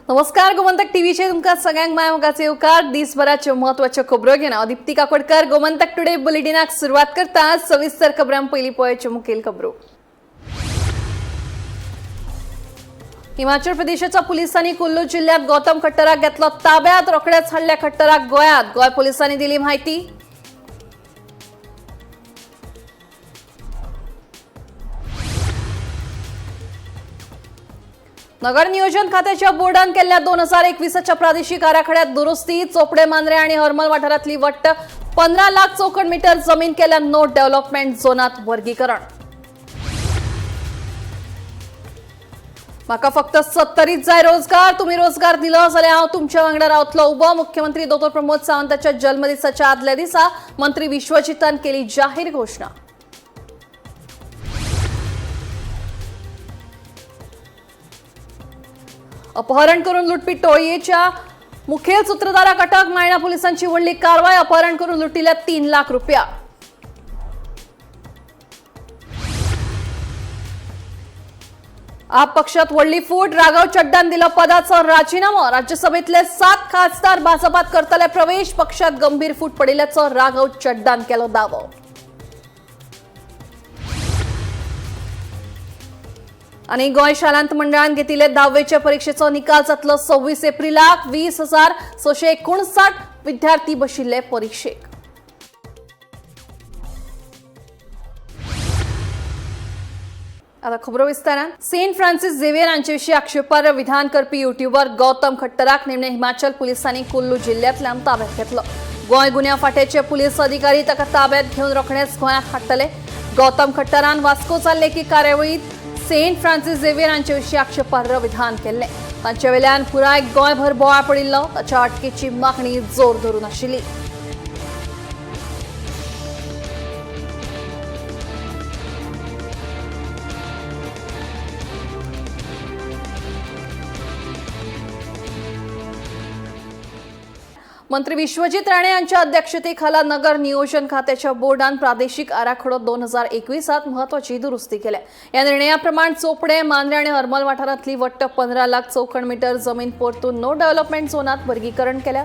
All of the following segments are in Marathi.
नमस्कार, गोमंतक टीव्हीचे तुमका सगळ्यांक मायमोगाचे येवकार. दिसभराच्यो म्हत्वाच्यो खबरो घेवन हांव दीप्ती काकोडकर गोमंतक टुडे बुलेटिनाक सुरवात करता. सविस्तर खबरां पयलीं पळोवच्यो मुखेल खबरो. हिमाचल प्रदेशाच्या पुलिसांनी कुल्लू जिल्ह्यात गौतम खट्टराक घेतलो ताब्यात. रोखडेच हाडल्या खट्टराक गोंयांत. गोंय पुलिसांनी दिली माहिती. नगर नियोजन खात्याच्या बोर्डान केल्ल्या 2021च्या प्रादेशिक आराखड्यात दुरुस्ती. चोपडे, मांद्रे आणि हरमल वाठारातली वट्ट 15 लाख चौखण मीटर जमीन केल्या नो डेव्हलपमेंट झोनात वर्गीकरण. म्हाका फक्त 70च जाय रोजगार. तुम्ही रोजगार दिलो जाल्यार हांव तुमच्या वांगडा रावतलो उबो. मुख्यमंत्री डॉ. प्रमोद सावंताच्या जल्मदिसाच्या आदल्या दिसा मंत्री विश्वजितान केली जाहीर घोषणा. अपहरण करून लुटपीट टोळयेच्या मुखेल सूत्रधाराक अटक. मायणा पोलिसांची व्हडली कारवाय. अपहरण करून लुटिल्या 3 लाख रुपया. आप पक्षात व्हडली फूट. राघव चड्डान दिलो पदाचो राजीनामो. राज्यसभेतले 7 खासदार भाजपात करतले प्रवेश. पक्षात गंभीर फूट पडिल्ल्याचो राघव चड्डान केलो दावो. आणि गोंय शालांत मंडळान घेतिल्ले 10वीचे परीक्षेचो निकाल जातलो 26 एप्रिलाक. 20,659 विद्यार्थी बशिल्ले परीक्षेक. आता खबरो विस्तारान. सेंट फ्रांसिस झेवियर हांचे विशीं आक्षेपार्ह विधान करपी युट्यूबर गौतम खट्टराक निमणे हिमाचल पुलिसांनी कुल्लू जिल्ल्यांतल्यान ताब्यात घेतलो. गोंय गुन्यांव फाटेचे पुलीस अधिकारी ताका ताब्यात घेवन रोखडेच गोंयांत हाडटले. गौतम खट्टरान वास्को जाल्ले एके कार्यावळीत सेंट फ्रांसिस झेवियर हांचे विशीं आक्षेपार्ह विधान केल्ले. तांचे वेल्यान पुराय गोंयभर बोवाळ पडिल्लो. ताच्या अटकेची मागणी जोर धरून आशिल्ली. मंत्री विश्वजित राणे यांच्या अध्यक्षतेखाला नगर नियोजन खात्याच्या बोर्डान प्रादेशिक आराखडो 2021 महत्वाची दुरुस्ती केल्या. या निर्णयाप्रमाणे चोपडे, मांद्रे आणि हरमल वाठारातली वट्ट 15 लाख चौखण मीटर जमीन परतून नो डेव्हलपमेंट झोनात वर्गीकरण केल्या.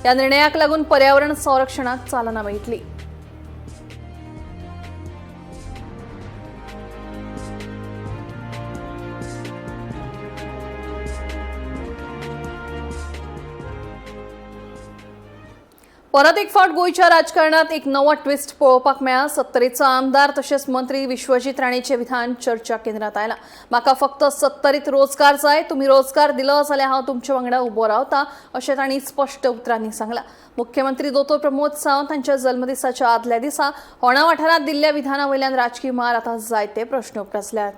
या निर्णयाक लागून पर्यावरण संरक्षणाक चालना मेळटली. परत एक फावट गोयच्या राजकारणात एक नवो ट्विस्ट पळोवपाक मेळ्ळा. 70चा आमदार तशेंच मंत्री विश्वजित राणेचे विधान चर्चा केंद्रात आयला. म्हाका फक्त 70त रोजगार जाय. तुम्ही रोजगार दिलो जाल्यार हांव तुमच्या वांगडा उबो रावता अशें तांणी स्पश्ट उतरांनी सांगलां. मुख्यमंत्री डॉ. प्रमोद सावंत हांच्या जल्मदिसाच्या आदल्या दिसा होंडा वाठारांत दिल्ल्या विधाना वयल्यान राजकीय मार आतां जायते प्रश्न उपरासल्यात.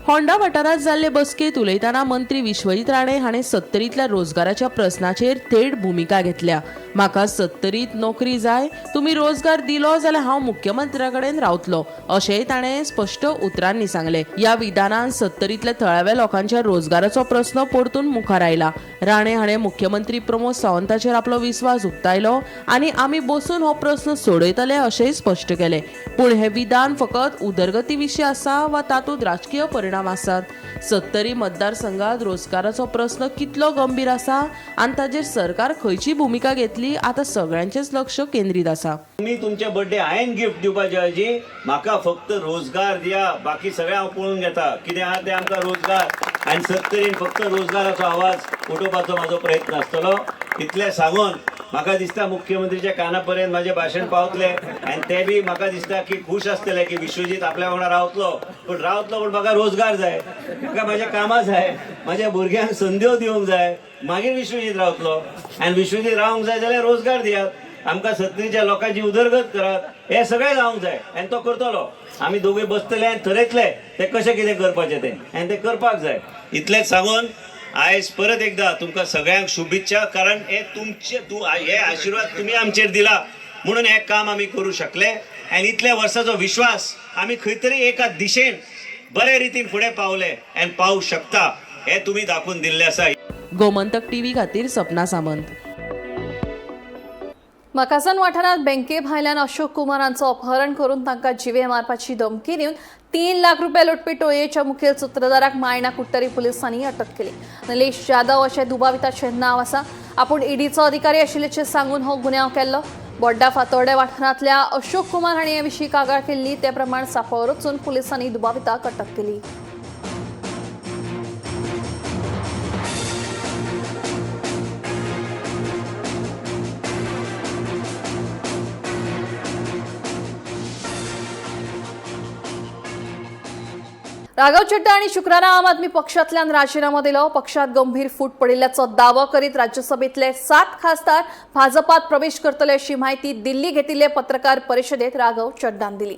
होंडा वाठारात जाल्ले बसकेत उलयतना मंत्री विश्वजित राणे हाणें 70तल्या रोजगाराच्या प्रस्नाचेर थेट भुमिका घेतल्या. म्हाका 70त नोकरी जाय. तुम्ही रोजगार दिलो जाल्यार हांव मुख्यमंत्र्याकडेन रावतलो अशेंय ताणें स्पश्ट उतरांनी सांगले. या विधानान 70तल्या थळाव्या लोकांच्या रोजगाराचो प्रस्न परतून मुखार आयला. राणे हाणें मुख्यमंत्री प्रमोद सावंताचेर आपलो विस्वास उक्तायलो आनी आमी बसून हो प्रस्न सोडयतले अशेंय स्पश्ट केले. पूण हे विधान फकत उदरगती विशीं आसा वा तातूंत राजकीय परिणाम आसात? 70 मतदारसंघात रोजगाराचो प्रस्न कितलो गंभीर आसा आनी ताजेर सरकार खंयची भुमिका घेतली आतां सगळ्यांचेच लक्ष केंद्रीत आसा. तुम्ही तुमचे बर्थडे हांवें गिफ्ट दिवपाचे ऐवजी म्हाका फक्त रोजगार दिया, बाकी सगळें हांव पळोवन घेता. कितें आहा तें आमकां रोजगार. आनी 70 फक्त रोजगाराचो आवाज उठोवपाचो म्हाजो प्रयत्न आसतलो. इतलें सांगून म्हाका दिसता मुख्यमंत्रीच्या काना पर्यंत म्हाजें भाशण पावतलें आनी ते बी म्हाका दिसता की खूश आसतले की विश्वजीत आपल्या वांगडा रावतलो. पूण म्हाका रोजगार जाय, म्हाका म्हाज्या कामां जाय, म्हाज्या भुरग्यांक संद्यो दिवंक जाय, मागीर विश्वजीत रावतलो. आनी विश्वजीत रावंक जाय जाल्यार रोजगार दियात. आमकां 70च्या लोकांची उदरगत करात. हे सगळें जावंक जाय आनी तो करतलो. आमी दोगूय बसतले आनी थरयतले ते कशें कितें करपाचें तें आनी तें करपाक जाय. इतलेंच सांगून आयज परत एकदा तुमकां सगळ्यांक शुभेच्छा. कारण हे आशिर्वाद तुम्ही आमचेर दिला म्हणून हे काम आमी करूं शकले. आनी इतल्या वर्साचो विश्वास आमी खंय तरी एका दिशेन बरे रितीन फुडें पावले आनी पावूंक शकता हे तुम्ही दाखवून दिल्ले आसा. गोमंतक टीव्ही खातीर सपना सामंत. मकासन वाठारात बँके भायल्यान अशोक कुमारांचं अपहरण करून तांकां जिवे मारपाची धमकी दिवन 3 लाख रुपया लुटपी टोळयेच्या मुखेल सूत्रधाराक मायणा कुट्टरी पुलिसांनी अटक केली. निलेश जाधव अशें दुबाविताचें नांव आसा. आपूण ईडीचो अधिकारी आशिल्ल्याचें सांगून हो गुन्यांव केल्लो. बोड्डा फातोर्डे वाठारांतल्या अशोक कुमार हांणी हे विशीं कागाळ केल्ली ते प्रमाण सांपळ रचून पुलिसांनी दुबाविताक अटक केली. राघव चड्डा आणि शुक्रारा आम आदमी पक्षांतल्यान राजीनामो दिलो. पक्षात गंभीर फूट पडिल्ल्याचो दावो करीत राज्यसभेतले 7 खासदार भाजपात प्रवेश करतले अशी माहिती दिल्ली घेतिल्ले पत्रकार परिशदेत राघव चड्डान दिली.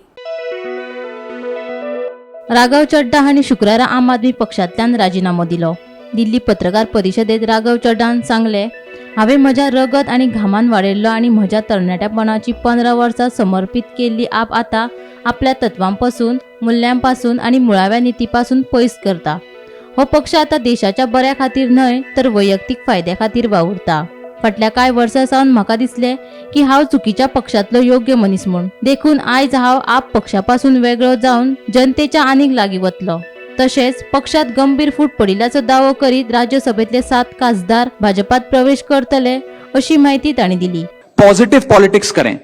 राघव चड्डा हांणी शुक्रारा आम आदमी पक्षांतल्यान राजीनामो दिलो. दिल्ली पत्रकार परिशदेत राघव चड्डान सांगले, हांवें म्हज्या रगत आनी घामान वाडयल्लो आनी म्हज्या तरणाट्यापणाची 15 वर्सां समर्पीत केल्ली आप आतां आपल्या तत्वांपासून, मूल्यांपासून आनी मुळाव्या नितीपासून पयस करता. हो पक्ष आतां देशाच्या बऱ्या खातीर न्हय तर वैयक्तीक फायद्या खातीर वावुरता. फाटल्या कांय वर्सां सावन म्हाका दिसलें की हांव चुकीच्या पक्षांतलो योग्य मनीस म्हूण. देखून आयज हांव आप पक्षापासून वेगळो जावन जनतेच्या आनीक लागीं वतलो. तशेंच पक्षात गंभीर फूट पडिल्ल्याचो दावो करीत राज्यसभेतले 7 खासदार भाजपात प्रवेश करतले अशी माहिती तांणी दिली. पॉजिटिव पॉलिटिक्स करें,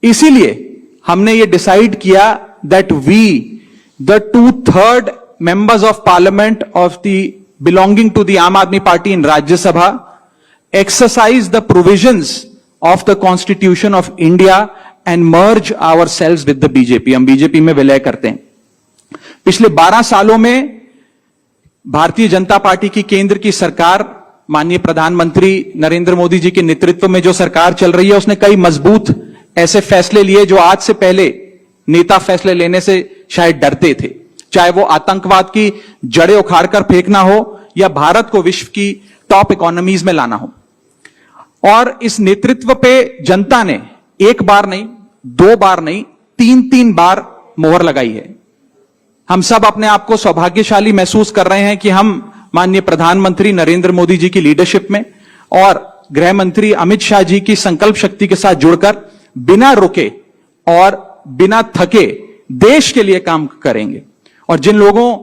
इसीलिए हमने ये डिसाइड किया that we the 2/3 members of parliament of the belonging to the Aam Aadmi Party in Rajya Sabha exercise the provisions of the constitution of India and merge ourselves with the BJP. हम बीजेपी में विलय करते हैं. पिछले 12 सालों में भारतीय जनता पार्टी की केंद्र की सरकार, माननीय प्रधानमंत्री नरेंद्र मोदी जी के नेतृत्व में जो सरकार चल रही है, उसने कई मजबूत ऐसे फैसले लिए जो आज से पहले नेता फैसले लेने से शायद डरते थे. चाहे वो आतंकवाद की जड़ें उखाड़कर फेंकना हो या भारत को विश्व की टॉप इकोनॉमीज में लाना हो. और इस नेतृत्व पे जनता ने 1 बार नहीं, 2 बार नहीं, 3 बार मोहर लगाई है. हम सब अपने आप को सौभाग्यशाली महसूस कर रहे हैं कि हम माननीय प्रधानमंत्री नरेंद्र मोदी जी की लीडरशिप में और गृह मंत्री अमित शाह जी की संकल्प शक्ति के साथ जुड़कर बिना रुके और बिना थके देश के लिए काम करेंगे. और जिन लोगों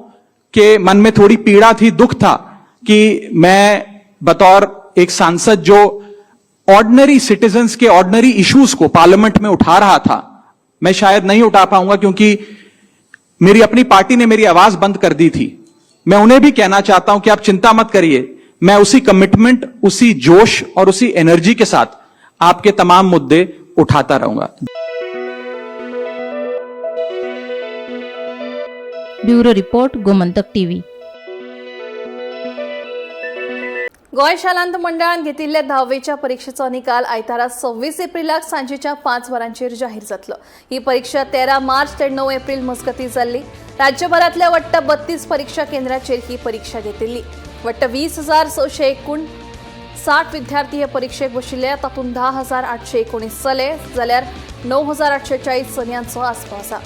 के मन में थोड़ी पीड़ा थी, दुख था कि मैं बतौर एक सांसद जो ऑर्डिनरी सिटीजन्स के ऑर्डिनरी इश्यूज को पार्लियामेंट में उठा रहा था, मैं शायद नहीं उठा पाऊंगा क्योंकि मेरी अपनी पार्टी ने मेरी आवाज बंद कर दी थी. मैं उन्हें भी कहना चाहता हूं कि आप चिंता मत करिए, मैं उसी कमिटमेंट, उसी जोश और उसी एनर्जी के साथ आपके तमाम मुद्दे उठाता रहूंगा. Bureau report, Gomantak TV. Goa शालांत मंडळान घेतिल्ल्या 10वीच्या परीक्षेचो निकाल आयतारा 26 एप्रिलाक सांजेच्या 5 वरांचेर जाहीर जातलो. ही परीक्षा 13 मार्च ते 9 एप्रिल मजगतीं जाल्ली. राज्यभरातल्या वट्ट 32 परीक्षा केंद्रांचेर ही परीक्षा घेतिल्ली. वट्ट 20,659 विद्यार्थी हे परीक्षेक बशिल्ले. तातूंत 10,819 चले जाल्यार 9,840 चलयांचो आस्पाव आसा.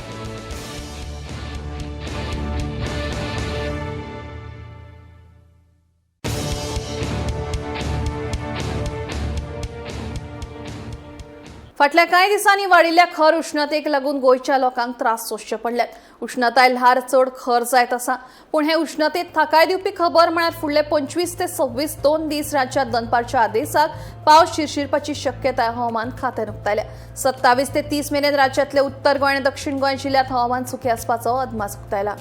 फाटल्या कांय दिसांनी वाडिल्ल्या खर उष्णतेक लागून गोंयच्या लोकांक त्रास सोंसचे पडल्यात. उष्णताय ल्हार चड खर जायत आसा. पूण हे उष्णतेत थाकाय दिवपी खबर म्हळ्यार फुडले 25 ते 26 2 दीस राज्यांत दनपारच्या आदेसाक पावस शिरशिरपाची शक्यताय हवामान खात्यान उक्तायल्या. 27 ते 30 मेरेन राज्यांतले उत्तर गोंय आनी दक्षिण गोंय जिल्ह्यांत हवामान सुखे आसपाचो अदमास उक्तायला.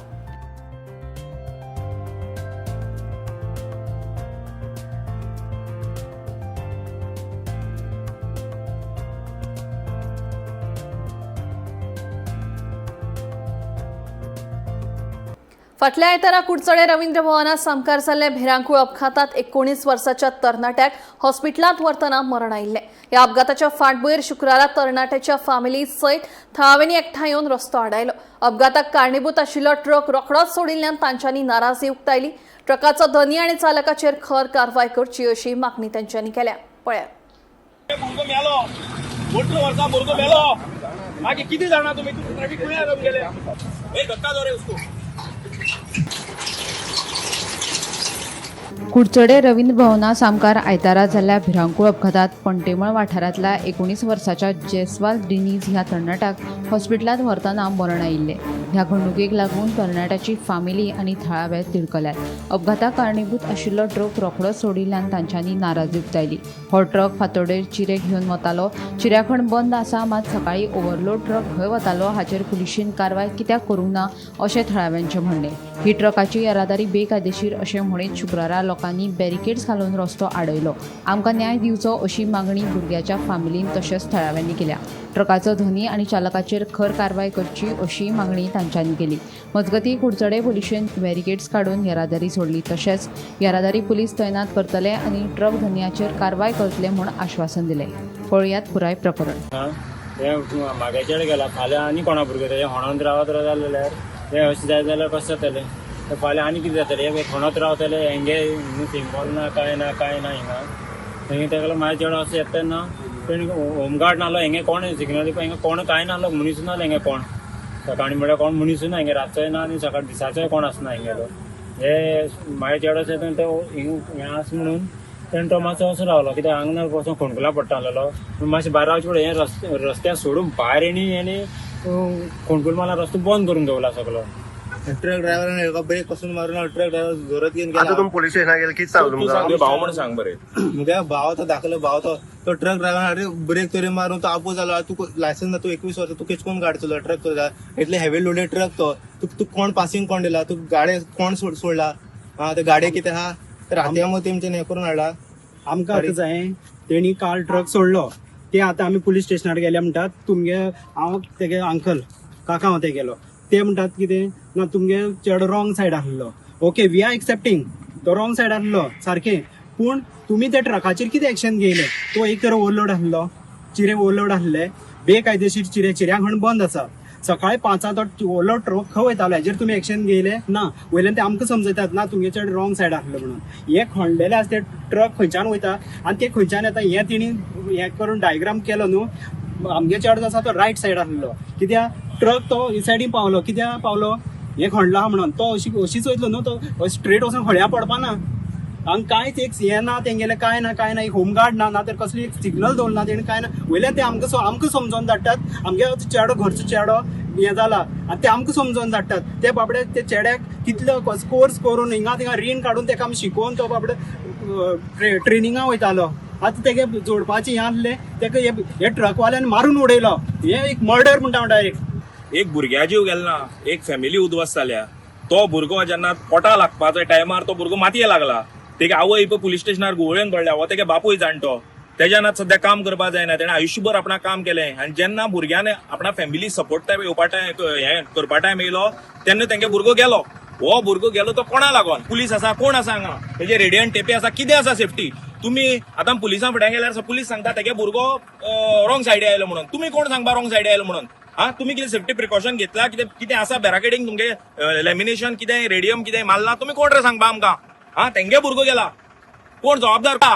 फाटल्या आयतारा कुडचडे रवींद्र भवनात सामकार जाल्ल्या भिरांकूळ अपघातात 19 वर्साच्या तरणाट्याक हॉस्पिटलांत व्हरतना मरण आयिल्लें. ह्या अपघाताच्या फाटभुंयेर शुक्रारा तरणाट्याच्या फामिली सयत थळाव्यांनी एकठांय येवन रस्तो आडायलो. अपघाताक कारणीभूत आशिल्लो ट्रक रोखडोच सोडिल्ल्यान तांच्यांनी नाराजी उक्तायली. ट्रकाचो धनी आनी चालकाचेर खर कारवाय करची अशी मागणी तांच्यांनी केल्या. पळया. कुडचडे रवींद्र भवना सामकार आयतारा जाल्ल्या भिरांकूळ अपघातात पंटेमळ वाठारांतल्या 19 वर्साच्या जयस्वाल डिनीज ह्या तरणाट्याक हॉस्पिटलांत व्हरतना मरण आयिल्लें. ह्या घडणुकेक लागून तरणाट्याची फामिली आनी थळावे तिडकल्यात. अपघाताक कारणीभूत आशिल्लो ट्रक रोखडोच सोडिल्ल्यान तांच्यांनी नाराजी उक्तायली. हो ट्रक फातोडेर चिरे घेवन वतालो. चिऱ्याखण बंद आसा, मात सकाळी ओव्हरलोड ट्रक खंय वतालो हाचेर पुलिशेन कारवाय कित्याक करूंक ना अशें थळाव्यांचें म्हणणें. ही ट्रकाची येरादारी बेकायदेशीर अशें म्हणीत शुक्रारा लोकांनी बॅरिकेड्स घालून रस्तो आडयलो. आमकां न्याय दिवचो अशी मागणी भुरग्याच्या फामिलीन तशेंच थळाव्यांनी केल्या. ट्रकाचो धनी आनी चालकाचेर खर कारवाय करची अशी मागणी तांच्यांनी केली. मजगतीं कुडचडे पुलिशेन बॅरिकेड्स काडून येरादारी सोडली. तशेंच येरादारी पुलीस तैनात करतले आनी ट्रक धनियाचेर कारवाय करतले म्हूण आश्वासन दिलें. पळयात पुराय प्रकरण. हे म्हागेचेर गेला, फाल्यां आनी कोणा भुरगे ते होणोन रावत जाल्यार हे अशें जाय जाल्यार कशें जातलें. फाल्यां आनी कितें जातलें, हे होणोत रावतले, हेंगे सिंगल ना काय ना हिंगा. थंय तेका म्हाजे चेडो असो येता तेन्ना होमगार्ड नासलो, हेंगे कोण सिग्नल दिवपाक हेंगे कोण कांय नासलो, मनीस नासलो हेंगे कोण. सकाळी म्हळ्यार कोण मनीस ना हेंगे, रातचोय ना आनी सकाळ दिसाचोय कोण आसना हेंगेलो. हे म्हाजे चेडो आसा तो हें आसा म्हणून तेणें तो मातसो असो रावलो, कित्याक हांगा वचून खोणकुला पडटा आसलेलो. मातशें भायर रावचे फुडें हें रस्त्यार सोडून भायर येणी खोणकुल मारला, रस्तो बंद करून दवरला सगळो. ट्रक ड्रायव्हरान हेका ब्रेक पासून मारून ट्रक ड्रायव्हर जोरात घेऊन गेला. तुम्ही पोलीस स्टेशनात गेले किती सांगू तुमका भाव म्हणून सांग बरें. मुगे भाव तो दाखयलो, भाव तो ट्रक ड्रायव्हर ब्रेक तरी मारून तो आपूस जालो. तू लायसन्स ना, तू 21 वर्सां, तू केच कोण गाडी चलयता ट्रक चलयता, इतले हेवी लोडेड ट्रक तो. तू कोण पासिंग कोण दिला, तू गाडी कोण सोडला, ते गाडी कितें आहा तर राती मग तेमच्यान हे करून हाडला. आमकां आतां जाय तेणी काल ट्रक सोडलो, ते आतां आमी पुलीस स्टेशनार गेले म्हणटात. तुमगे हांव तेगे अंकल काका हांव ते गेलो, ते म्हणटात कितें ना तुमगे चेडो रॉंग सायड आसलो. ओके, वी आर एक्सेप्टिंग तो रॉंग सायड आसलो सारकें, पूण तुमी त्या ट्रकाचेर कितें एक्शन घेयलें. तो एक तर ओव्हरलोड आसलो, चिरे ओव्हरलोड आसले, बेकायदेशीर चिऱ्या खण बंद आसा. सकाळी 5 तो ओव्हरलोड ट्रक खंय वयतालो हेजेर तुमी एक्शन घेयले ना. वयल्यान ते आमकां समजयतात ना तुमगे चेडो रॉंग सायड आसलो म्हणून. हे खणलेले आसा ते ट्रक खंयच्यान वयता आनी ते खंयच्यान येता हें तेणी हें करून डायग्राम केलो न्हू. आमगे चेडो आसा तो रायट सायड आसलो, कित्याक ट्रक तो ही सायडीन पावलो. कित्याक पावलो, हें खणला म्हणून तो अशीच वयतलो न्हू, तो स्ट्रेट वचून खड्या पडपाना. हांगा कांयच एक हें ना तेंगेलें, कांय ना, एक होमगार्ड ना तर कसली एक सिग्नल दवरना तेणें, कांय ना. वयल्यान ते आमकां समजोवन धाडटात आमगे चेडो घरचो चेडो हें जाला आनी ते आमकां समजोवन धाडटात. ते बाबडे ते चेड्याक कितलो कोर्स करून हिंगा थिंगा रीण काडून तेका आमी शिकोवन तो बाबडे ट्रेनिंगा वयतालो. आतां तेगे जोडपाचें हें आसलें, तेका हे ट्रकवाल्यान मारून उडयलो. हें एक मर्डर म्हणटा डायरेक्ट. एक भुरग्या जीव गेलो ना, एक फॅमिली उद्ध्वस्त जाल्या. तो भुरगो जेन्ना पोटा लागपाच्या टायमार तो भुरगो मातये लागला, तेगे आवय पुलीस स्टेशनार गुवळ्यान पडल्या, हो तेगे बापूय जाणटो. तेज्यान सध्या काम करपाक जायना, तेणें आयुश्यभर आपणा काम केलें. आनी जेन्ना भुरग्यान आपणा फॅमिली सपोर्ट टायम येवपा टायम हें करपा टायम येयलो तेन्ना तेंगे भुरगो गेलो. हो भुरगो गेलो तो कोणा लागोन, पुलीस आसा कोण आसा हांगा, तेजे रेडियंट टेपी आसा, कितें आसा सेफ्टी. तुम्ही आतां पुलिसां फुड्यान गेल्यार पुलीस सांगता तेगे भुरगो रॉंग सायडी आयलो म्हणून. तुमी कोण सांगपा रॉंग सायडी आयलो म्हणून. तुम्ही कितें सेफ्टी प्रिकॉशन घेतला, कितें आसा बॅराकेडिंग तुमगे लॅमिनेशन कितें रेडियम कितें मारला, तुमी कोण रे सांगपा आमकां. तेंगे भुरगो गेला, कोण जबाबदार का.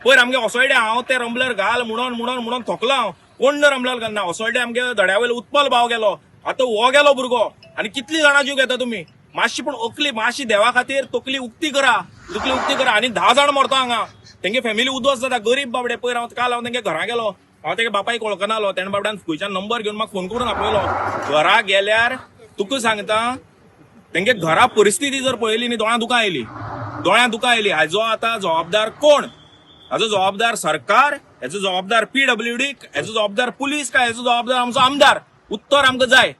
पयर आमगे असोयडे हांव ते रंबलर घाल म्हणून थकलो हांव, कोण रंबलर घालना. असोयडे आमगे दड्यावयलो उत्पल भाव गेलो, आतां हो गेलो भुरगो. आनी कितली जाणां जीव घेता तुमी. मातशी पूण अकली मातशी देवा खातीर तकली उक्ती करा. आनी 10 जाण मरता हांगा. तेंगे फॅमिली उद्ध्वस्त जाता, गरीब बाबडे. पयर काल हांव तेंगे घरा गेलो, हांव तेगे बापायक वळखनालो. तेणे बाबड्यान खंयच्यान नंबर घेवन म्हाका फोन करून आपयलो. घरा गेल्यार तुका सांगता तेंगे घरा परिस्थिती जर पळयली न्ही, दोळ्यां दुकां आयली. हाजो आतां जबाबदार कोण. हाजो जबाबदार सरकार, हेजो जबाबदार PWD, हेजो जबाबदार पुलीस, काय हेजो जबाबदार आमचो आमदार. उत्तर आमकां जाय.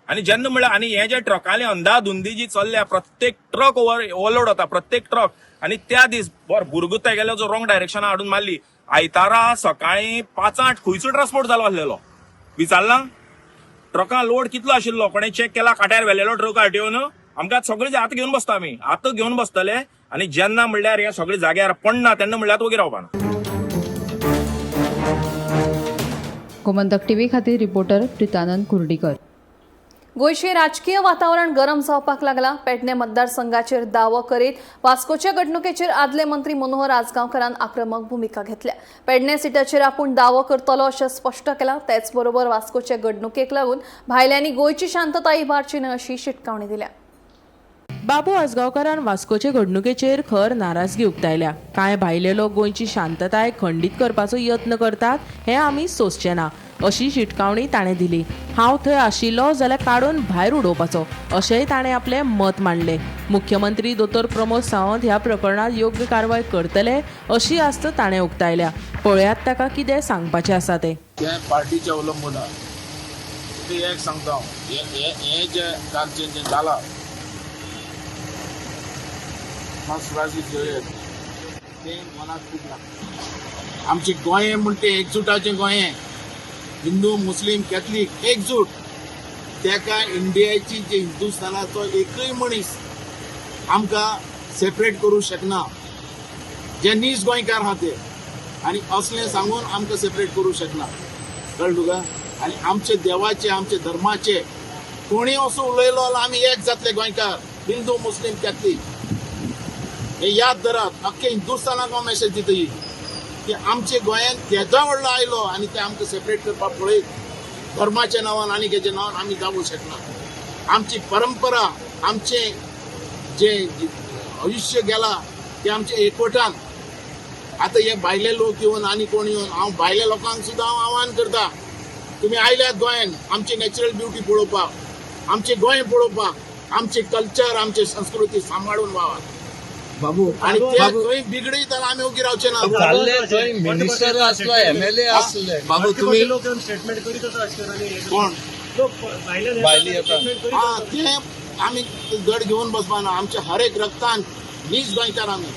आनी जेन्ना म्हळ्यार आनी हे जे ट्रकांनी अंधाधुंदी जी चल्ल्या, प्रत्येक ट्रक ओव्हरलोड होता, प्रत्येक ट्रक. आनी त्या दीस भुरगो तेगेलो जो रॉंग डायरेक्शना हाडून मारली. आयतारा सकाळी 5-8 खंयचो ट्रान्सपोर्ट जालो आसलेलो विचारला. ट्रकां लोड कितलो आशिल्लो कोणें चॅक केला, काट्यार व्हेलेलो ट्रक आरटीओन. आमकां सगळे आतां घेवन बसता आमी, आतां घेवन बसतले. आनी जेन्ना म्हणल्यार हे सगळे जाग्यार पडना तेन्ना म्हणल्यार वगैरे रावपाना. गोमंतक टीव्ही खातीर रिपोर्टर प्रितानंद कुर्डीकर. गोंयचे राजकीय वातावरण गरम जावपाक लागला. पेडणे मतदारसंघाचेर दावो करीत वास्कोच्या घडणुकेचेर आदले मंत्री मनोहर आजगांवकारान आक्रमक भुमिका घेतल्या. पेडणे सिटाचेर आपूण दावो करतलो अशें स्पश्ट केलां. तेच बरोबर वास्कोचे घडणुकेक लागून भायल्यांनी गोंयची शांतताय इबारची न्हय अशी शिटकावणी दिल्या. बाबू आसगांवकारान वास्कोचे घडणुकेचेर खर नाराजगी उक्तायल्या. कांय भायले लोक गोंयची शांतताय खंडीत करपाचो यत्न करतात हें आमी सोंसचे ना अशी शिटकावणी ताणें दिली. हांव थंय आशिल्लो जाल्यार काडून भायर उडोवपाचो अशेंय ताणें आपलें मत मांडलें. मुख्यमंत्री दोतोर प्रमोद सावंत ह्या प्रकरणात योग्य कारवाय करतले अशी आस्त ताणें उक्तायल्या. पळयात ताका कितें सांगपाचें आसा तें. पार्टीचें अवलंबून आहा. ते एक सांगता हांव, हें जें तांचें जें जालां सुराजी तें मनाक खूब लागता. आमचें गोंय म्हणटा तें एकजुटाचें गोंय. हिंदू मुस्लीम कॅथलीक एकजूट. तेका इंडियाची जे हिंदुस्थानाचो एकूय मनीस आमकां सेपरेट करूंक शकना. जे नीज गोंयकार आहा ते आनी असलें सांगून आमकां सेपरेट करूंक शकना. कळ्ळें तुका. आनी आमचे देवाचे आमचे धर्माचे कोणी असो उलयलो जाल्यार आमी एक जातले गोंयकार, हिंदू मुस्लीम कॅथलीक. हे याद धरात. अख्खे हिंदुस्थानाक हांव मॅसेज दितली की आमचे गोंयांत केदो व्हडलो आयलो आनी ते आमकां सेपरेट करपाक पळयत. धर्माच्या नांवान आनी हेच्या नांवान आमी जावूंक शकना. आमची परंपरा आमचे जे आयुश्य गेला ते आमचे एकवटान. आतां हे भायले लोक येवन आनी कोण येवन हांव भायल्या लोकांक सुद्दां हांव आव्हान करता, तुमी आयल्यात गोंयान आमची नॅचरल ब्युटी पळोवपाक, आमचे गोंय पळोवपाक, आमचे कल्चर आमची संस्कृती सांबाळून व्हावा. बाबू आणि थंय बिगडीत जाल्यार आमी ओगी रावचे ना. मिनिस्टर आसलो MLA आसले. बाबू तुम्ही स्टेटमेंट करीत राजकारणी कोण भायली येता. ते आमी गड घेवन बसपा ना. आमच्या हर एक रक्तान नीज गोंयकार आमी.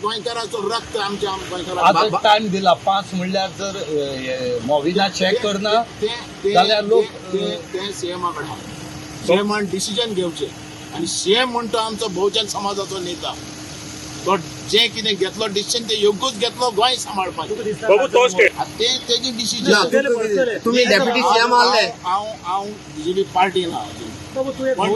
गोंयकाराचो रक्त आमच्या गोंयकाराचो. टाइम दिला 5 म्हणल्यार जर मोविना चेक करना जाल्यार लोक ते सीएमा कडेन आहा. सीएमान डिसिजन घेवचे आनी सीएम म्हणटा आमचो बहुजन समाजाचो नेता. तो जे कितें घेतलो डिसिजन ते योग्यच घेतलो गोंय सांबाळपाचें. तेजी डिसिजन. तुम्ही डेप्युटी सीएम आसले. हांव BJP पार्टी ना. पण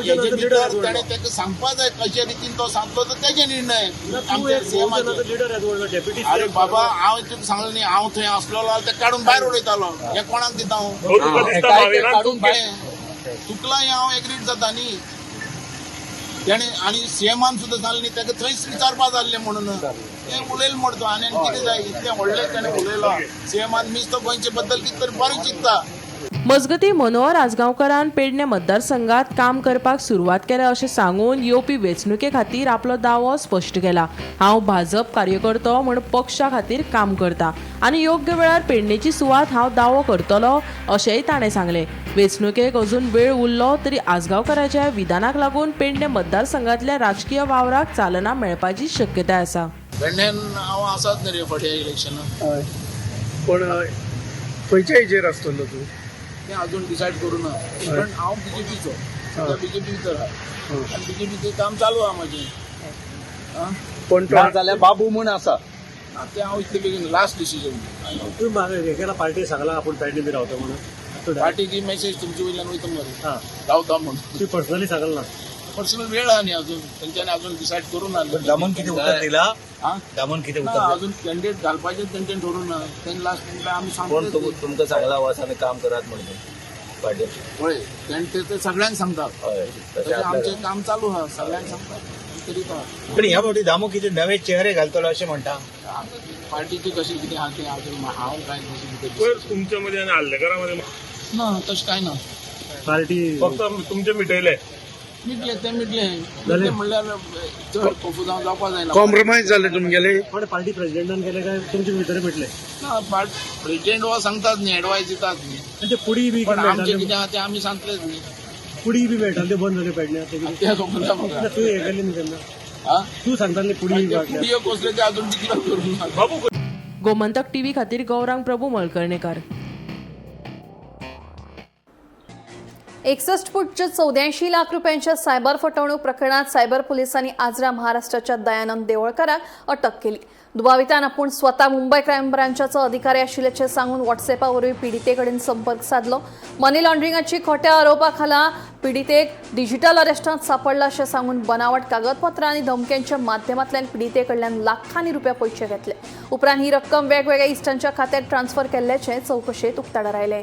हेजे भितर ताणें ताका सांगपा जाय कशे रितीन तो सांगतो तो तेजे निर्णय. आमच्या सीएमाचे. अरे बाबा हांव तुका सांगलें न्ही, हांव थंय आसलो जाल्यार ते काडून भायर उडयतालो. हे कोणाक दिता हांव. चुकला हें हांव एग्रीड जाता न्ही. तेणे आनी सीएमान सुद्दां सांगलें न्ही ताका थंयच विचारपा जाल्लें म्हणून. तें उलयलें म्हणटा तो. आनी कितें जाय इतलें व्हडलें ताणें उलयलो. सीएमान मीच तो गोंयचे बद्दल कितें तरी बरें चिंतता. मजगती मनोहर आसगांवकारान पेडणे मतदारसंघात काम करपाक सुरवात केल्या अशें सांगून येवपी वेंचणुके खातीर आपलो दावो स्पश्ट केला. हांव भाजप कार्यकर्तो म्हूण पक्षा खातीर काम करता आनी योग्य वेळार पेडणेची सुवात हांव दावो करतलो अशेंय ताणें सांगलें. वेंचणुकेक अजून वेळ उरलो तरी आसगांवकाराच्या विधानाक लागून पेडणे मतदारसंघातल्या राजकीय वावराक चालना मेळपाची शक्यताय आसा. पेडण्यान हांव आसात न्ही रे फाटल्या इलेक्शनाक. पण खंयच्या हेजेर आसतलो तूं? तें अजून डिसायड करूं ना. पण हांव BJPचो. BJP भितर आहा. आनी BJPचें काम चालू आहा म्हाजें. पण जाल्यार बाबू म्हूण आसा. ते हांव इतले बेगीन लास्ट डिसिजन. तुम्ही म्हाका एकेला पार्टी सांगला आपूण पेडणे बी रावता म्हणून. पार्टीची मेसेज तुमचे वयल्यान वयता मरे. रावता म्हणून. तुम्ही पर्सनली सांगला ना. पर्सनल वेळ आहा न्ही अजून. तेंच्यांनी अजून डिसायड करूं ना. दामन कितें उतर दिला? दामन कितें ना, उतर? अजून कॅन्डिडेट घालपाचें तेंच्यांनी ठरवूं ना. तें लास्ट मिनिटार आमी कोण सांगता. तुमकां सांगला वर्सांनी काम करात म्हणून पार्टी. पळय ते सगळ्यांक सांगतात. हय तशें आमचें काम चालू आहा. सगळ्यांक सांगतात. करीत आहा. पण ह्या फावटी दामू कितें नवे चेहरे घालतलो अशें म्हणटा. पार्टीची कशी कितें आहा तें अजून हांव कांय तशें तुमच्या मध्ये आणि हल्लेकरामध्ये ना. तशें कांय ना. पार्टी फक्त तुमचे मिटयले. मिटले ते मिटले म्हणल्यार चड कन्फ्युजन जावपा जायना. कॉम्प्रोमाइज जाले तुमगेले. पण पार्टी प्रेसिडेंटान केले काय तुमचे भितर भेटले? ना प्रेसिडेंट हो सांगतात न्ही, एडवायस दितात न्ही. ते पुडी बी पण आमचें कितें आहा तें आमी सांगतलेच न्ही. पुडी बी मेळटा ते बंद जाले पेडण्यात. तें खबर म्हाका. तूं हे केलें न्ही तेन्ना. तूं सांगताले पुडी पुडयो कसले ते अजून डिक्लेअर करूं ना. गोमंतक टीव्ही खातीर गौरांग प्रभू मळकर्णेकार. 61.84 लाख रुपयांच्या सायबर फटवणूक प्रकरणात सायबर पोलिसांनी आजरा महाराष्ट्राच्या दयानंद देवळकाराक अटक केली. दुबावितान आपूण स्वता मुंबय क्रायम ब्रांचाचो अधिकारी आशिल्ल्याचें सांगून व्हॉट्सएपावरवीं पिडीते कडेन संपर्क साधलो. मनी लॉन्ड्रिंगाची खोट्या आरोपा खाला पिडीतेक डिजिटल अरेस्टांत सापडला अशें सांगून बनावट कागदपत्रां आनी धमक्यांच्या माध्यमांतल्यान पिडीते कडल्यान लाखांनी रुपया पयशे घेतले. उपरांत ही रक्कम वेगवेगळ्या इश्टांच्या खात्यांत ट्रान्स्फर केल्ल्याचें चवकशेंत उक्ताडार आयलें.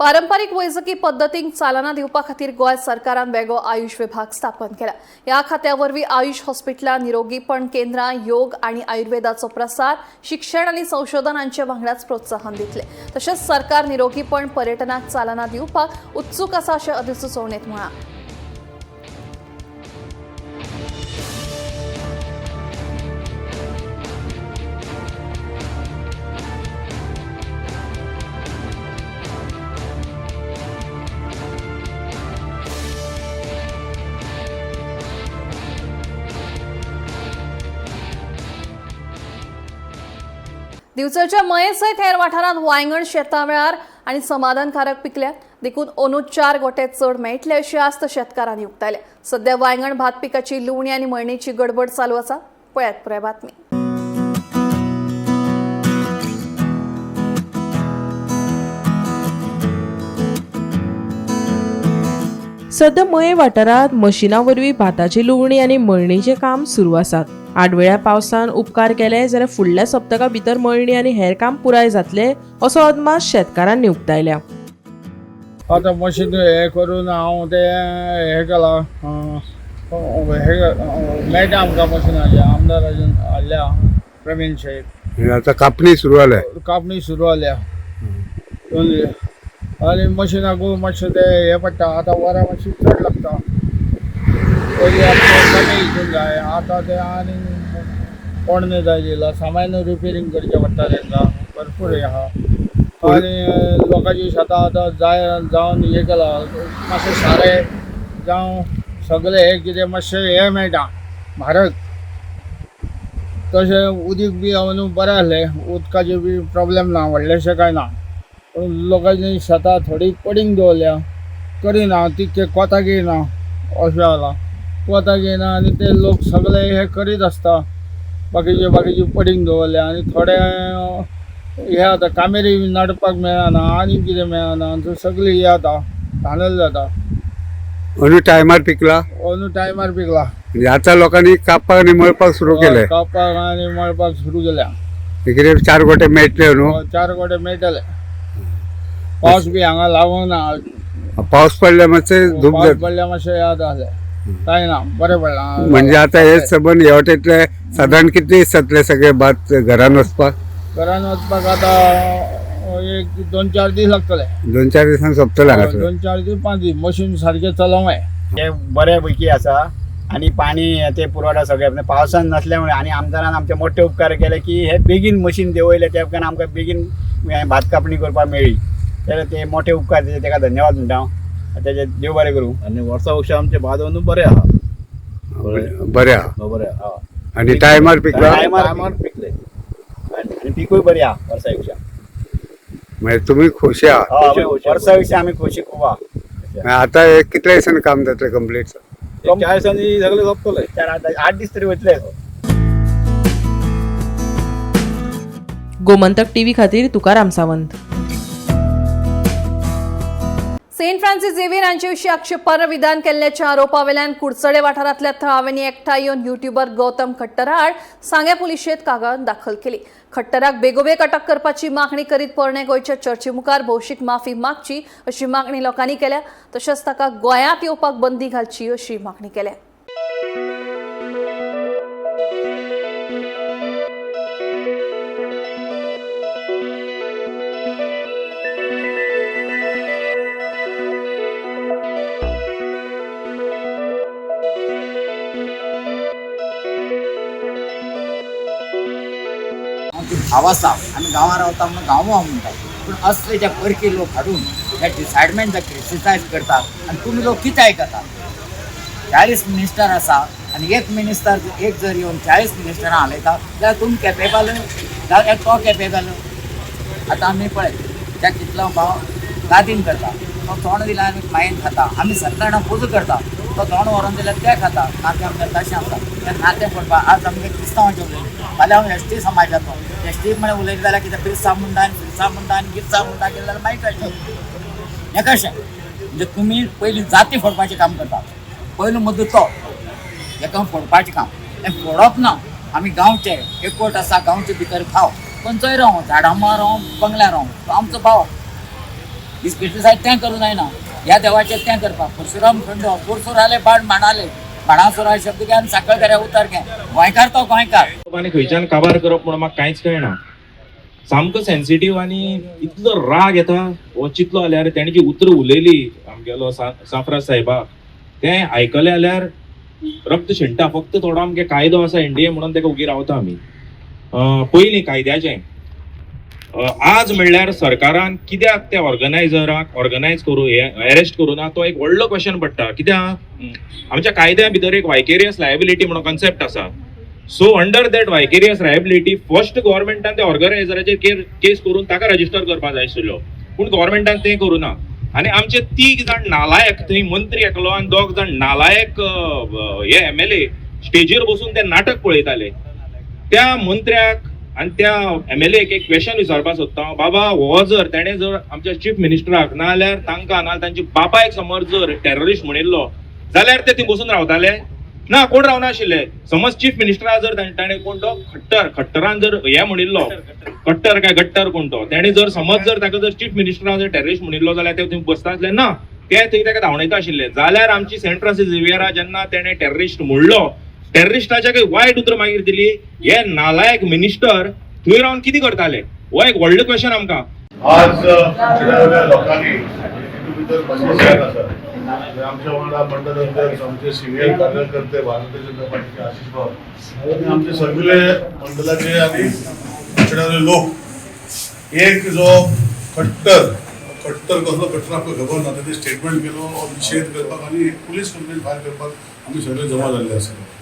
पारंपरिक वैजकी पद्दतींक चालना दिवपा खातीर गोंय सरकारान वेगळो आयुष विभाग स्थापन केला. ह्या खात्या वरवीं आयुष हॉस्पिटलां, निरोगीपण केंद्रां, योग आनी आयुर्वेदाचो प्रसार, शिक्षण आनी संशोधन हांचे वांगडाच प्रोत्साहन दितले. तशेंच सरकार निरोगीपण पर्यटनाक चालना दिवपाक उत्सूक आसा अशें अधिसुचोवणेंत म्हळां. दिवचलच्या मये सयत हेर वाठारांत वांयगण शेतां वेळार आनी समाधानकारक पिकल्या. देखून अंदूं 4 गोटे चड मेळटले अशी आस्त शेतकारांनी उक्तायल्या. सध्या वांयगण भात पिकाची लुवणी आनी मळणीची गडबड चालू आसा. पळयात पुराय बातमी. सध्या मये वाठारांत मशिना वरवीं भाताची लुवणी आनी मळणीचें काम सुरू आसात. आडवेळ्या पावसान उपकार केले जाल्यार फुडल्या सप्तका भितर मळणी आनी हेर काम पुराय जातले असो अदमास शेतकारांनी उक्तायल्या. आता मशीन हे करून हांव ते हे केला मेळटा आमकां मशीन आमदारान हाडल्या प्रवीण शेख. आता कापणी सुरू जाल्या. कापणी सुरू जाल्या आनी मशिनाकू मातशें ते हे पडटा. आतां वरां मातशी चड लागता. पयलीं आमकां कमी हितून जाय. आतां ते आनी कोणने जाय दिला. सामान रिपेरींग करचें पडटा तांकां. भरपूर हे आहा. आनी लोकांची शेतां आतां जावन हे केलां. मातशें सारें जावं सगळें हे कितें मातशें हे मेळटा म्हारग. तशें उदीक बी न्हू बरें आहलें. उदकाचें बी प्रॉब्लेम ना, व्हडलेशें कांय ना. पूण लोकांची शेतां थोडी पडींग दवरल्या. करिना तितके कोताक येयना अशें जाला. कोताक येयना आनी ते लोक सगळे हे करीत आसता. बाकीची पडींग दवरल्या आनी थोडे हे आतां कामेरी नडपाक मेळना आनी कितें मेळना. सगळी हे जाता धानल जाता. अंदू टायमार पिकला. अंदू टायमार पिकला. म्हणजे आता लोकांनी कापपाक आनी मळपाक सुरू केले. कापपाक आनी मळपाक सुरू केल्या. कितें 4 गोटे मेळटले न्हू. 4 गोटे मेळटले. पावस बी हांगा लागूंक ना. पावस पडल्यार मातशें धूप पावस पडल्यार मातशें हे जालें. कांय ना, बरें पडला. म्हणजे आता हे सबंद हे वाटेंतले साधारण कितले दीस जातले सगळे भात घरान वचपाक. घरान वचपाक आतां एक 2-4 दीस लागतले. 2-4 दिसान सोंपतले हांगासर. 2-4 दीस 5 दीस मशीन सारकें चलोवंक जाय. हे बऱ्या पैकी आसा. आणि पाणी ते पुरवठा सगळे पावसान नसल्यामुळे आणि आमदारान आमचे मोठे उपकार केले की हे बेगीन मशीन देवयले त्या उपकार आमकां बेगीन भात कापणी करपाक मेळ्ळी. जाल्यार ते मोठे उपकार दिले ताका धन्यवाद म्हणटा हांव. तेजे देव बरें करूं. आनी वर्सा वर्षा आमचे भात अंदू बरें आहा. बरें आहा. आनी टायमार पिकला. टायमार पिकले आनी पिकूय बरी आहा वर्सा पेक्षा. म्हणजे तुम्ही खोशी आहा. वर्सा पेक्षा आमी खोशी खूब आहा. आता हे कितल्या दिसांनी काम जातलें कंप्लीट. 4 दिसांनी सगळे सोंपतले. 8 दीस तरी वतले. गोमंतक टीव्ही खातीर Tukaram Sawant. Saint Francis Xavier हांचे विशीं आक्षेपार्ह विधान केल्ल्याच्या आरोपावेल्यान कुडचडे वाठारांतल्या थळाव्यांनी एकठांय येवन युट्यूबर गौतम खट्टर आड सांग्या पुलिशेंत कागाळ दाखल केली. खट्टराक बेगोबेग अटक करपाची मागणी करीत पोरणे गोंयच्या चर्ची मुखार भौशीक माफी मागची अशी मागणी लोकांनी केल्या. तशेंच ताका गोंयांत येवपाक बंदी घालची अशी मागणी केल्या. भाव आसा आमी गांवां रावता म्हणून गांवो म्हणटात. पूण असले जे परके लोक हाडून हे डिसायडमेंट क्रिटिसायज करतात आनी तुमी लोक कितें आयकतात. 40 मिनिस्टर आसा आनी एक मिनिस्टर एक जर येवन 40 मिनिस्टरां हालयता जाल्यार तुमी केपेबल जाल्यार तो केपेबल. आतां आमी पळय त्या कितलो भाव गादीन करता. तो तोंड दिल्यार आमी मायेन खाता. आमी सत्याण्णव पुजो करता. तो तोंड व्हरून दिल्यार ते खाता. नातें आमचें तशें आसता. तें नातें पडपाक आज आमगे क्रिस्तांवांचें उलयलें. फाल्यां हांव एसटी समाजाचो. एसटी म्हळ्यार उलयता जाल्यार कितें फिरसा म्हणटा आनी फिरसा म्हणटा आनी गिरसा म्हणटा केलें जाल्यार मागीर कळटा. हें कशें म्हणजे तुमी पयलीं जाती फोडपाचें काम करता. पयलो मुद्दो तो हेका फोडपाचें काम. हें फोडप ना. आमी गांवचे एकवट आसा. गांवचे भितर खाव खंयचोय राव झाडां मार राव बंगल्यार राव तो आमचो भाव. इज क्रिटिसाइज तें करूं जायना ह्या देवाचें तें करपाक परशुराम खंड पोरसूर आले बाण मांडाले बाणासुरा शब्द घे आनी साखळकऱ्या उतर घे गोंयकार तो गोंयकार आनी खंयच्यान काबार करप म्हणून म्हाका कांयच कळना सामको सेन्सिटीव आनी इतलो राग येता हो चितलो जाल्यार तेणी जी उतरां उलयली आमगेलो साफराज साहेबाक तें आयकलें जाल्यार रक्त शिंटा फक्त थोडो आमगे कायदो आसा एनडीए म्हणून तेका उगी रावता आमी पयलीं कायद्याचें आज म्हणल्यार सरकारान कित्याक त्या ऑर्गनायझराक ऑर्गनायज करूं अरेस्ट करूं ना तो एक व्हडलो क्वेश्चन पडटा कित्याक आमच्या कायद्या भितर एक वायकेरियस लायबिलिटी म्हणून कॉन्सेप्ट आसा so under that vicarious liability first गव्हर्मेंटान त्या ऑर्गनायझराचेर केस करून ताका रजिस्टर करपाक जाय आशिल्लो पूण गव्हर्मेंटान तें करूं ना आनी आमचे 3 जाण नालायक थंय मंत्री एकलो आनी 2 जाण नालायक हे MLA स्टेजीर बसून ते नाटक पळयताले त्या मंत्र्याक आनी त्या MLA एक क्वेश्चन विचारपाक सोदता बाबा हो जर तेणें जर आमच्या चीफ मिनिस्टराक ना जाल्यार तांकां ना तांच्या बापायक समज जर टेररिस्ट म्हणिल्लो जाल्यार ते थंय बसून रावताले ना कोण रावना आशिल्ले समज चीफ मिनिस्टरा जर ताणें कोण तो खट्टरान जर हे म्हणिल्लो कट्टर काय गट्टर कोण तो तेणे जर समज जर ताका जर चीफ मिनिस्टरान जर टेररिस्ट म्हणिल्लो जाल्यार ते थंय बसता आसले ना ते थंय ताका धांवणयता आशिल्ले जाल्यार आमची सेंट फ्रांसीस झेवियरा जेन्ना तेणे टेररिस्ट म्हणलो टेररिस्टाच्या वायट उतर मागीर दिली हे नालायक मिनिस्टर थंय रावन कितें करताले हो एक व्हडलो क्वेश्चन आमकां आज लोकांनी आमच्या वांगडा मंडळाचे आमचे सिनियर कार्यकर्ते भारतीय जनता पार्टीचे आशिष भाऊ आणि आमचे सगळे मंडळाचे आणि पक्षाचे लोक एक जो कट्टर कसलो कट्टर आमकां खबर ना तेजे स्टेटमेंट केलो निषेध करपाक आनी एक पुलीस कंप्लेंट फायल करपाक आमी सगळे जमा जाल्ले आसले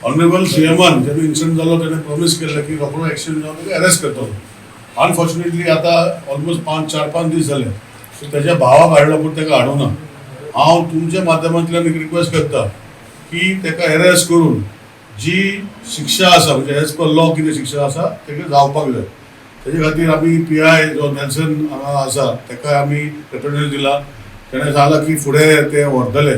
ऑनरेबल सीएमान जेन्ना इन्सिडंट जालो तेणें प्रॉमिस केल्लें की रोखडो एक्शन जावन ताका अरेस्ट करतलो अनफॉर्च्युनेटली आतां ऑलमोस्ट 4-5 दीस जाले सो तेज्या भावाक हाडलो पूण ताका हाडूना हांव तुमच्या माध्यमांतल्यान एक रिक्वेस्ट करता की ताका अरेस्ट करून जी शिक्षा आसा म्हणजे एज पर लॉ कितें शिक्षा आसा ताका जावपाक जाय तेजे खातीर आमी PI जो नेल्सन हांगा आसा ताका आमी रिप्रेझेंटेटिव्ह दिला तेणें सांगलां की फुडें ते व्हरतले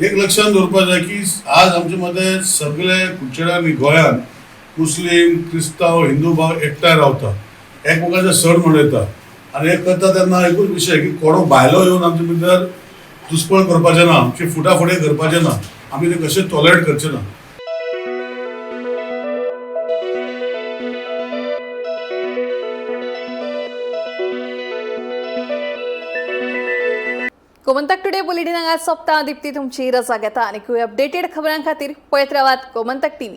एक लक्षात दवरपाक जाय की आज आमचे मदें सगळे कुडचड्यार गोंयांत मुस्लीम क्रिस्तांव हिंदू भाव एकठांय रावता एकमेकांचे सण मनयता आनी एक करता तेन्ना एकूच विशय की कोणो भायलो येवन आमचे भितर दुस्पळ करपाचें ना आमची फुटाफुटी करपाचें ना आमी ते कशें टॉलरेट करचें ना गोमंतक टुडे बुलेटिन हांगा सोंपता दिप्ती तुमची रजा घेता आनी अपडेटेड खबरां खातीर पळयत रावात गोमंतक TV.